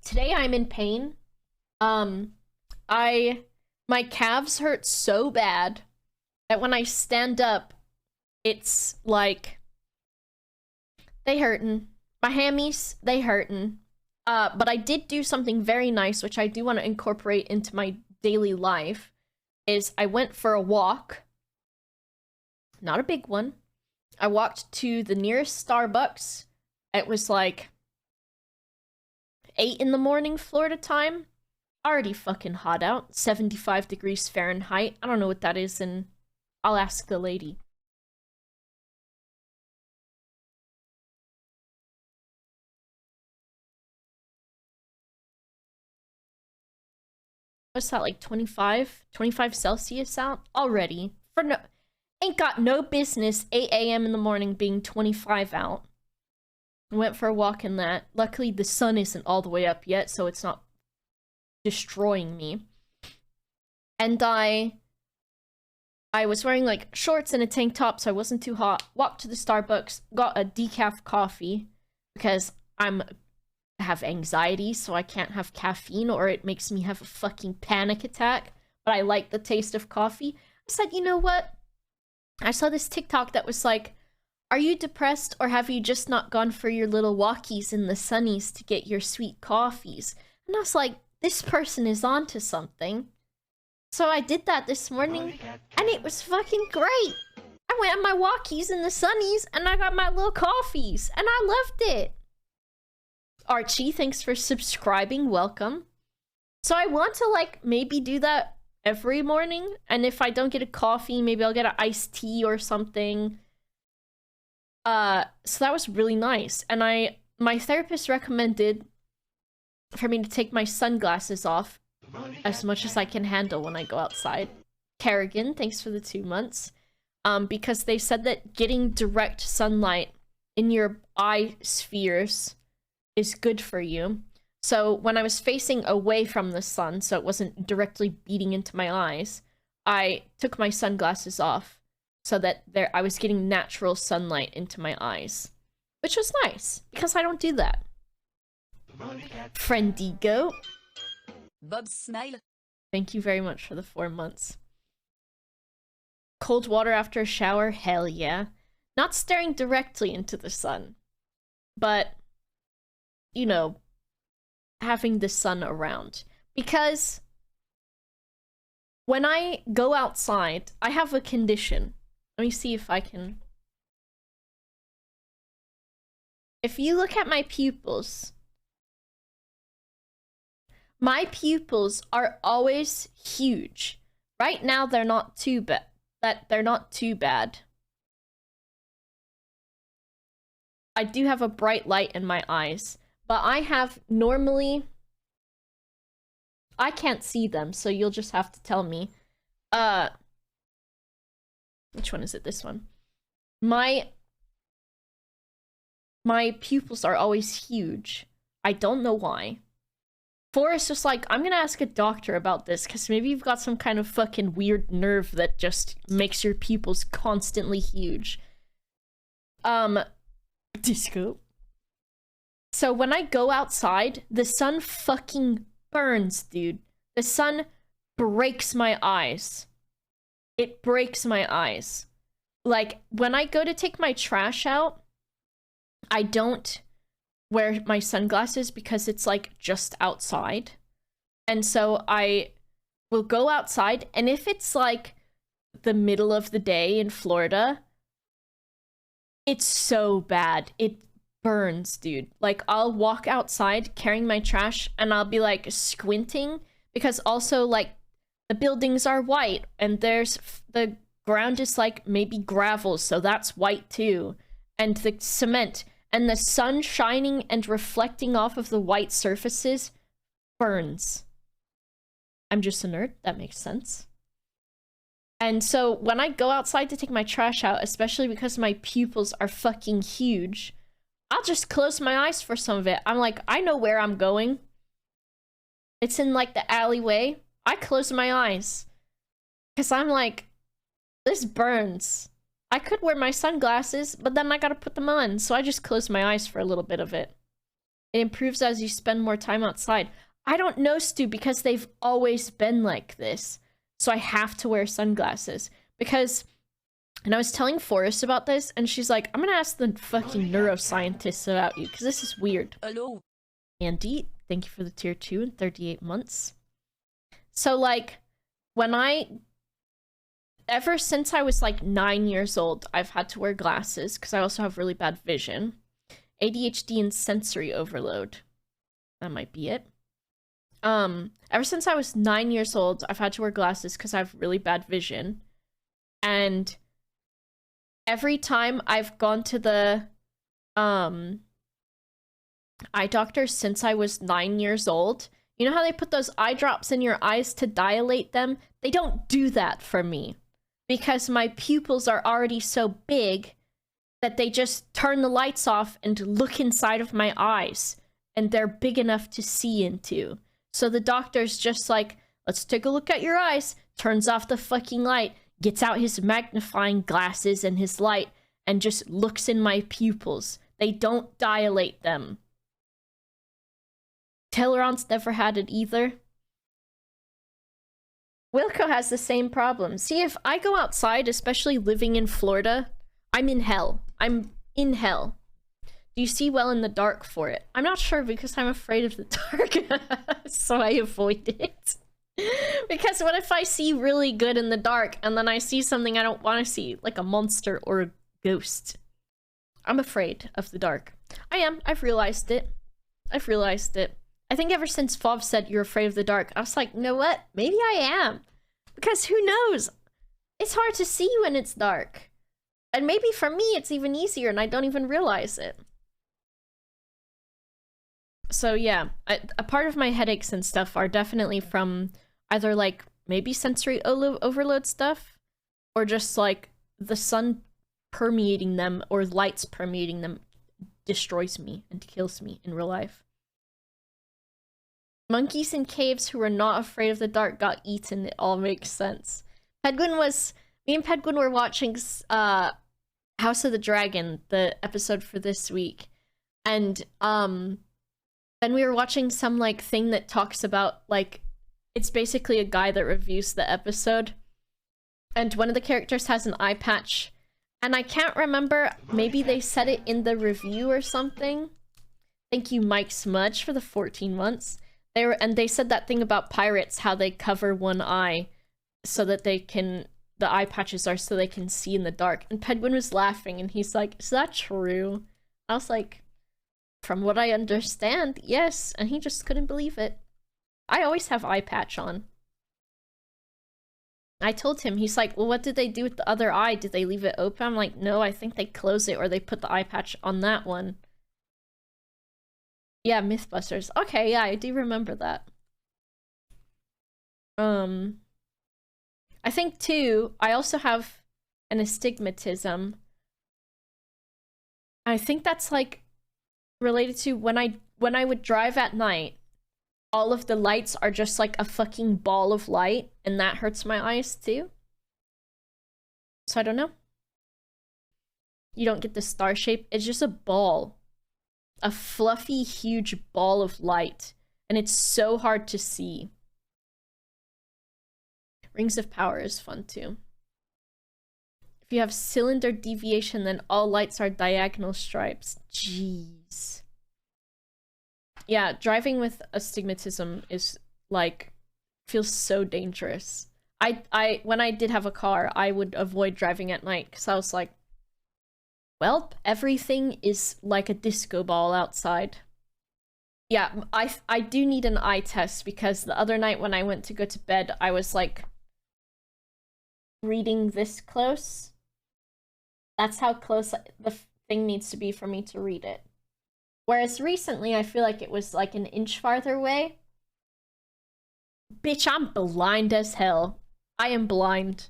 Today I'm in pain. Um, my calves hurt so bad that when I stand up, it's like they hurtin'. My hammies, they hurtin'. But I did do something very nice, which I do want to incorporate into my daily life, is I went for a walk. Not a big one. I walked to the nearest Starbucks. It was like 8 in the morning Florida time. Already fucking hot out. 75 degrees Fahrenheit. I don't know what that is, and I'll ask the lady. What's that, like 25 Celsius out already? For no, ain't got no business 8 a.m. in the morning being 25 out. I went for a walk in that. Luckily the sun isn't all the way up yet, so it's not destroying me. And I was wearing like shorts and a tank top, so I wasn't too hot. Walked to the Starbucks, got a decaf coffee because I have anxiety, so I can't have caffeine or it makes me have a fucking panic attack. But I like the taste of coffee. I said, you know what? I saw this TikTok that was like, are you depressed or have you just not gone for your little walkies in the sunnies to get your sweet coffees? And I was like, this person is onto something. So I did that this morning and it was fucking great. I went on my walkies in the sunnies and I got my little coffees and I loved it. Archie, thanks for subscribing. Welcome. So I want to like maybe do that every morning, and if I don't get a coffee, maybe I'll get an iced tea or something. So that was really nice. And my therapist recommended for me to take my sunglasses off as much as I can handle when I go outside. Kerrigan, thanks for the 2 months. Because they said that getting direct sunlight in your eye spheres is good for you. So when I was facing away from the sun, so it wasn't directly beating into my eyes, I took my sunglasses off so that I was getting natural sunlight into my eyes, which was nice because I don't do that. Friendigo, Bob Smile, thank you very much for the 4 months. Cold water after a shower, hell yeah. Not staring directly into the sun, but you know, having the sun around. Because when I go outside, I have a condition. Let me see if I can... If you look at my pupils are always huge. Right now, they're not too bad. They're not too bad. I do have a bright light in my eyes. But I have normally... I can't see them, so you'll just have to tell me. Which one is it? This one. My pupils are always huge. I don't know why. Forrest was like, I'm gonna ask a doctor about this, because maybe you've got some kind of fucking weird nerve that just makes your pupils constantly huge. Disco. So when I go outside, the sun fucking burns, dude. The sun breaks my eyes. It breaks my eyes. Like, when I go to take my trash out, I don't wear my sunglasses because it's, like, just outside. And so I will go outside, and if it's, like, the middle of the day in Florida, it's so bad. It burns, dude. Like, I'll walk outside carrying my trash and I'll be like squinting because also like the buildings are white and there's the ground is like maybe gravel, so that's white too, and the cement and the sun shining and reflecting off of the white surfaces burns. I'm just a nerd. That makes sense. And so when I go outside to take my trash out, especially because my pupils are fucking huge, I'll just close my eyes for some of it. I'm like, I know where I'm going. It's in like the alleyway. I close my eyes. Because I'm like, this burns. I could wear my sunglasses, but then I gotta put them on. So I just close my eyes for a little bit of it. It improves as you spend more time outside. I don't know, Stu, because they've always been like this. So I have to wear sunglasses. Because, and I was telling Forrest about this, and she's like, I'm gonna ask the fucking neuroscientists about you, because this is weird. Hello. Andy, thank you for the tier 2 and 38 months. So, like, ever since I was, like, 9 years old, I've had to wear glasses, because I also have really bad vision. ADHD and sensory overload. That might be it. Ever since I was 9 years old, I've had to wear glasses because I have really bad vision. And every time I've gone to the, eye doctor since I was 9 years old, you know how they put those eye drops in your eyes to dilate them? They don't do that for me. Because my pupils are already so big that they just turn the lights off and look inside of my eyes. And they're big enough to see into. So the doctor's just like, let's take a look at your eyes, turns off the fucking light, gets out his magnifying glasses and his light, and just looks in my pupils. They don't dilate them. Teleron's never had it either. Wilco has the same problem. See, if I go outside, especially living in Florida, I'm in hell. I'm in hell. Do you see well in the dark for it? I'm not sure because I'm afraid of the dark. So I avoid it. Because what if I see really good in the dark and then I see something I don't want to see, like a monster or a ghost? I'm afraid of the dark. I am. I've realized it. I've realized it. I think ever since Fov said you're afraid of the dark, I was like, you know what? Maybe I am. Because who knows? It's hard to see when it's dark. And maybe for me it's even easier and I don't even realize it. So yeah, a part of my headaches and stuff are definitely from either like maybe sensory overload stuff or just like the sun permeating them or lights permeating them destroys me and kills me in real life. Monkeys in caves who were not afraid of the dark got eaten. It all makes sense. Me and Pedguin were watching House of the Dragon, the episode for this week. And then we were watching some like thing that talks about like it's basically a guy that reviews the episode. And one of the characters has an eye patch. And I can't remember, maybe they said it in the review or something. Thank you, Mike Smudge, for the 14 months. They said that thing about pirates, how they cover one eye so that they can, the eye patches are so they can see in the dark. And Pedguin was laughing and he's like, is that true? I was like, from what I understand, yes. And he just couldn't believe it. I always have eye patch on. I told him, he's like, well, what did they do with the other eye? Did they leave it open? I'm like, no, I think they close it or they put the eye patch on that one. Yeah, Mythbusters. Okay, yeah, I do remember that. I think too, I also have an astigmatism. I think that's like related to when I would drive at night, all of the lights are just like a fucking ball of light, and that hurts my eyes too. So I don't know. You don't get the star shape, it's just a ball. A fluffy, huge ball of light. And it's so hard to see. Rings of Power is fun too. If you have cylinder deviation, then all lights are diagonal stripes. Jeez. Yeah, driving with astigmatism is like, feels so dangerous. When I did have a car, I would avoid driving at night because I was like, well, everything is like a disco ball outside. Yeah, I do need an eye test because the other night when I went to go to bed, I was like reading this close. That's how close the thing needs to be for me to read it. Whereas recently, I feel like it was like an inch farther away. Bitch, I'm blind as hell. I am blind.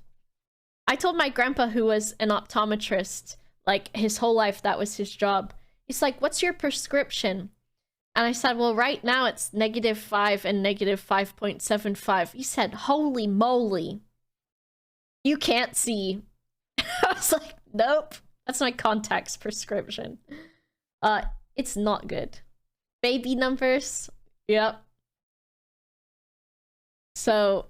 I told my grandpa, who was an optometrist, like his whole life that was his job. He's like, what's your prescription? And I said, well, right now it's -5 and -5.75. He said, holy moly. You can't see. I was like, nope. That's my contacts prescription. It's not good. Baby numbers. Yep. So,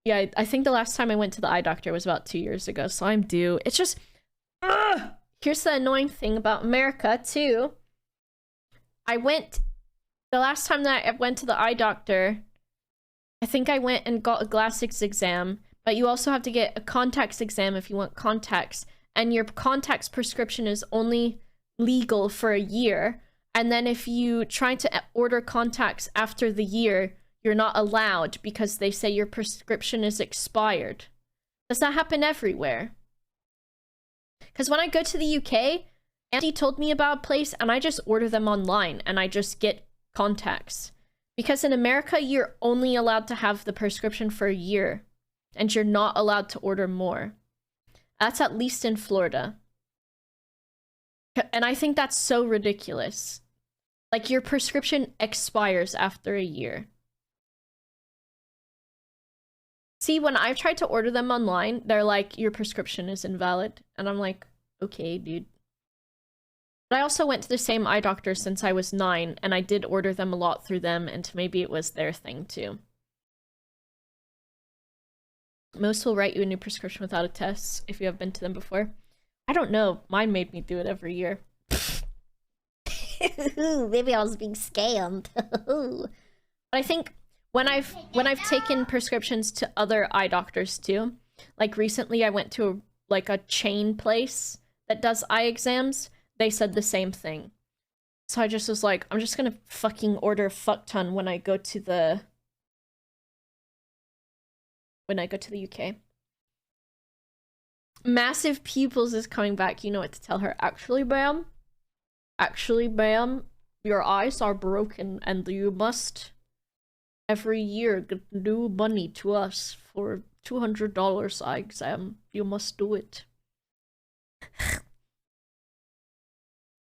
yeah, I think the last time I went to the eye doctor was about 2 years ago, so I'm due. It's just... Ugh! Here's the annoying thing about America, too. The last time that I went to the eye doctor, I think I went and got a glasses exam, but you also have to get a contacts exam if you want contacts, and your contacts prescription is only legal for a year, and then if you try to order contacts after the year, you're not allowed because they say your prescription is expired. Does that happen everywhere? Because when I go to the UK, Andy told me about a place and I just order them online and I just get contacts. Because in America, you're only allowed to have the prescription for a year and you're not allowed to order more. That's at least in Florida. And I think that's so ridiculous. Like, your prescription expires after a year. See, when I've tried to order them online, they're like, your prescription is invalid. And I'm like, okay, dude. But I also went to the same eye doctor since I was 9, and I did order them a lot through them, and maybe it was their thing too. Most will write you a new prescription without a test if you have been to them before. I don't know. Mine made me do it every year. Maybe I was being scammed. But I think when I've taken prescriptions to other eye doctors too, like recently I went to a chain place that does eye exams. They said the same thing. So I just was like, I'm just gonna fucking order a fuck ton when I go to the UK. Massive Pupils is coming back. You know what to tell her. Actually, Bam, your eyes are broken and you must every year get new money to us for $200 eye exam. You must do it.